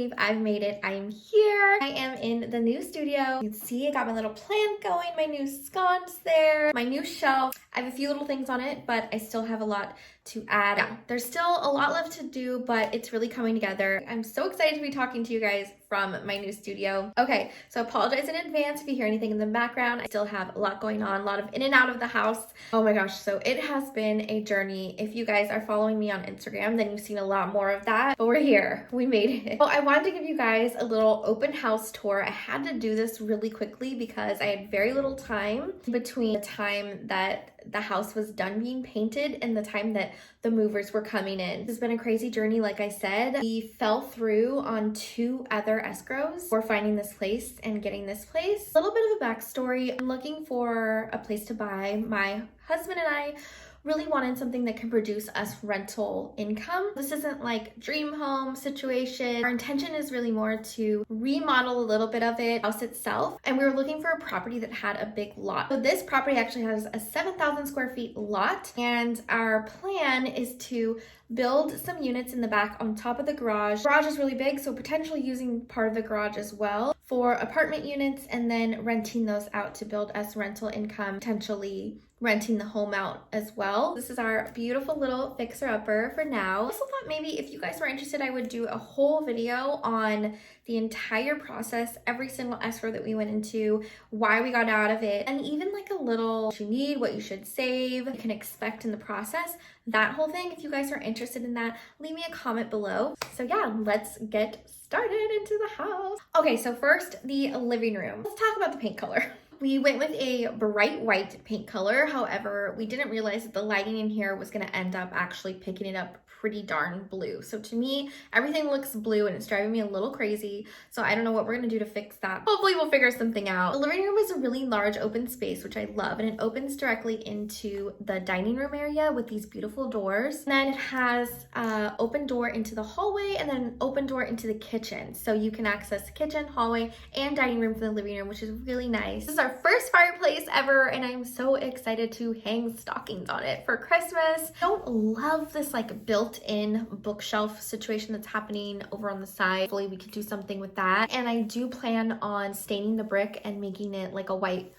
believe I've made it. I am here. I am in the new studio. You can see I got my little plant going, my new sconce there, my new shelf. I have a few little things on it, but I still have a lot to add. Yeah, there's still a lot left to do, but it's really coming together. I'm so excited to be talking to you guys from my new studio. Okay, so apologize in advance if you hear anything in the background. I still have a lot going on, a lot of in and out of the house. Oh my gosh, so it has been a journey. If you guys are following me on Instagram, then you've seen a lot more of that, but we're here. We made it. So I wanted to give you guys a little open house tour. I had to do this really quickly because I had very little time between the time that the house was done being painted and the time that the movers were coming in. This has been a crazy journey, like I said. We fell through on 2 other escrows for finding this place and getting this place. A little bit of a backstory. I'm looking for a place to buy. My husband and I really wanted something that can produce us rental income. This isn't like dream home situation. Our intention is really more to remodel a little bit of it, house itself. And we were looking for a property that had a big lot. So this property actually has a 7,000 square feet lot. And our plan is to build some units in the back on top of the garage. The garage is really big, so potentially using part of the garage as well for apartment units and then renting those out to build us rental income, potentially renting the home out as well. This is our beautiful little fixer-upper for now. I also thought maybe if you guys were interested, I would do a whole video on the entire process, every single escrow that we went into, why we got out of it, and even like a little what you need, what you should save, you can expect in the process, that whole thing. If you guys are interested in that, leave me a comment below. So yeah, let's get started into the house. Okay, so first, the living room. Let's talk about the paint color. We went with a bright white paint color. However, we didn't realize that the lighting in here was going to end up actually picking it up pretty darn blue. So to me, everything looks blue and it's driving me a little crazy. So I don't know what we're going to do to fix that. Hopefully we'll figure something out. The living room is a really large open space, which I love. And it opens directly into the dining room area with these beautiful doors. And then it has an open door into the hallway and then an open door into the kitchen. So you can access the kitchen, hallway, and dining room from the living room, which is really nice. This is our first fireplace ever, and I'm so excited to hang stockings on it for Christmas. I don't love this like built-in bookshelf situation that's happening over on the side. Hopefully we could do something with that. And I do plan on staining the brick and making it like a white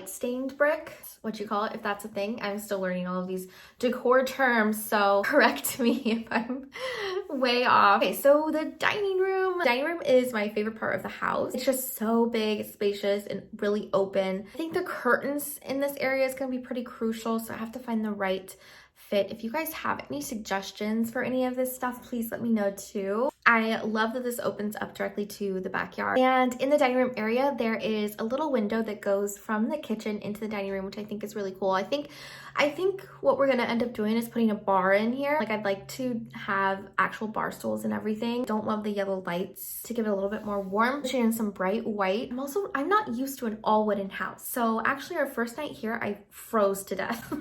stained brick, what you call it, if that's a thing. I'm still learning all of these decor terms, so correct me if I'm way off. Okay, so the dining room. The dining room is my favorite part of the house. It's just so big, spacious, and really open. I think the curtains in this area is gonna be pretty crucial, so I have to find the right fit. If you guys have any suggestions for any of this stuff, please let me know too. I love that this opens up directly to the backyard. And in the dining room area, there is a little window that goes from the kitchen into the dining room, which I think is really cool. I think what we're gonna end up doing is putting a bar in here. Like I'd like to have actual bar stools and everything. Don't love the yellow lights to give it a little bit more warmth. In some bright white. I'm not used to an all wooden house. So actually our first night here, I froze to death.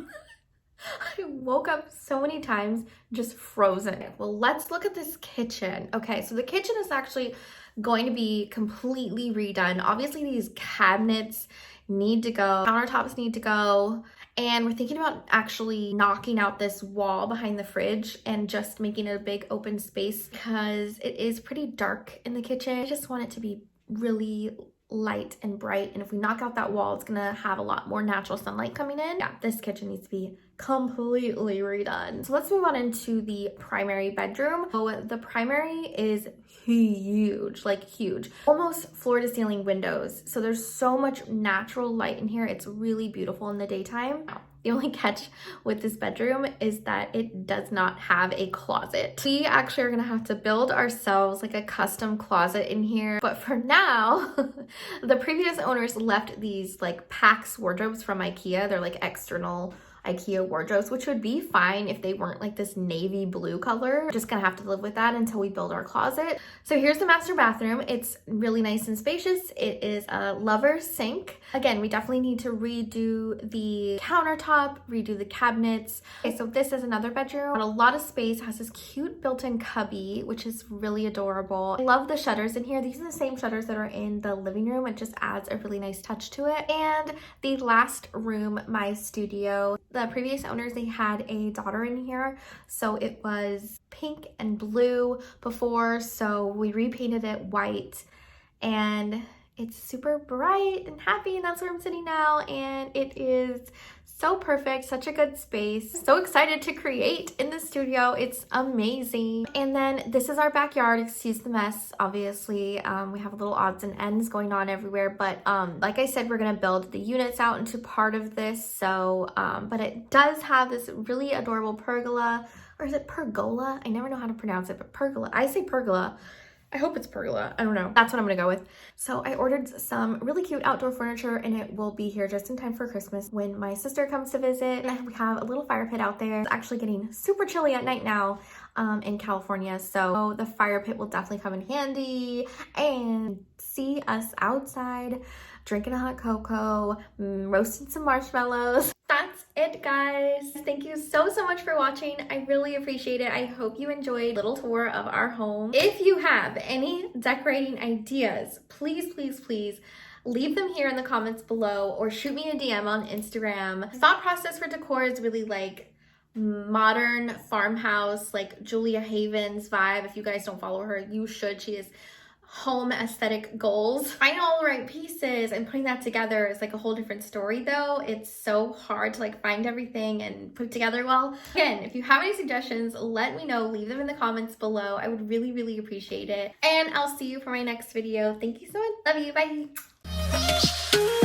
I woke up so many times just frozen. Well, let's look at this kitchen. Okay, so the kitchen is actually going to be completely redone. Obviously, these cabinets need to go, countertops need to go, and we're thinking about actually knocking out this wall behind the fridge and just making it a big open space because it is pretty dark in the kitchen. I just want it to be really light and bright, and if we knock out that wall, it's gonna have a lot more natural sunlight coming in. Yeah, this kitchen needs to be completely redone. So let's move on into the primary bedroom. So the primary is huge, like huge, almost floor to ceiling windows. So there's so much natural light in here. It's really beautiful in the daytime. The only catch with this bedroom is that it does not have a closet. We actually are gonna have to build ourselves like a custom closet in here. But for now, the previous owners left these like Pax wardrobes from IKEA. They're like external IKEA wardrobes, which would be fine if they weren't like this navy blue color. We're just gonna have to live with that until we build our closet. So here's the master bathroom. It's really nice and spacious. It is a lover sink. Again, we definitely need to redo the countertop, redo the cabinets. Okay, so this is another bedroom. Got a lot of space, has this cute built-in cubby, which is really adorable. I love the shutters in here. These are the same shutters that are in the living room. It just adds a really nice touch to it. And the last room, my studio. the previous owners, they had a daughter in here, so it was pink and blue before, so we repainted it white, and it's super bright and happy, and that's where I'm sitting now, and it is so perfect, such a good space. So excited to create in the studio. It's amazing. And then this is our backyard. Excuse the mess, obviously. We have little odds and ends going on everywhere, but like I said, we're gonna build the units out into part of this. So, but it does have this really adorable pergola, or is it pergola? I never know how to pronounce it, but pergola. I say pergola. I hope it's pergola. I don't know. That's what I'm gonna go with. So I ordered some really cute outdoor furniture, and it will be here just in time for Christmas when my sister comes to visit. And we have a little fire pit out there. It's actually getting super chilly at night now in California, so the fire pit will definitely come in handy. And see us outside drinking a hot cocoa, roasting some marshmallows. That's it, guys. Thank you so much for watching. I really appreciate it. I hope you enjoyed a little tour of our home. If you have any decorating ideas, please leave them here in the comments below, or shoot me a DM on Instagram. Thought process for decor is really like modern farmhouse, like Julia Haven's vibe. If you guys don't follow her, you should. She is home aesthetic goals. Finding all the right pieces and putting that together is like a whole different story though. It's so hard to like find everything and put it together well. Again, if you have any suggestions, let me know. Leave them in the comments below. I would really appreciate it. And I'll see you for my next video. Thank you so much. Love you. Bye.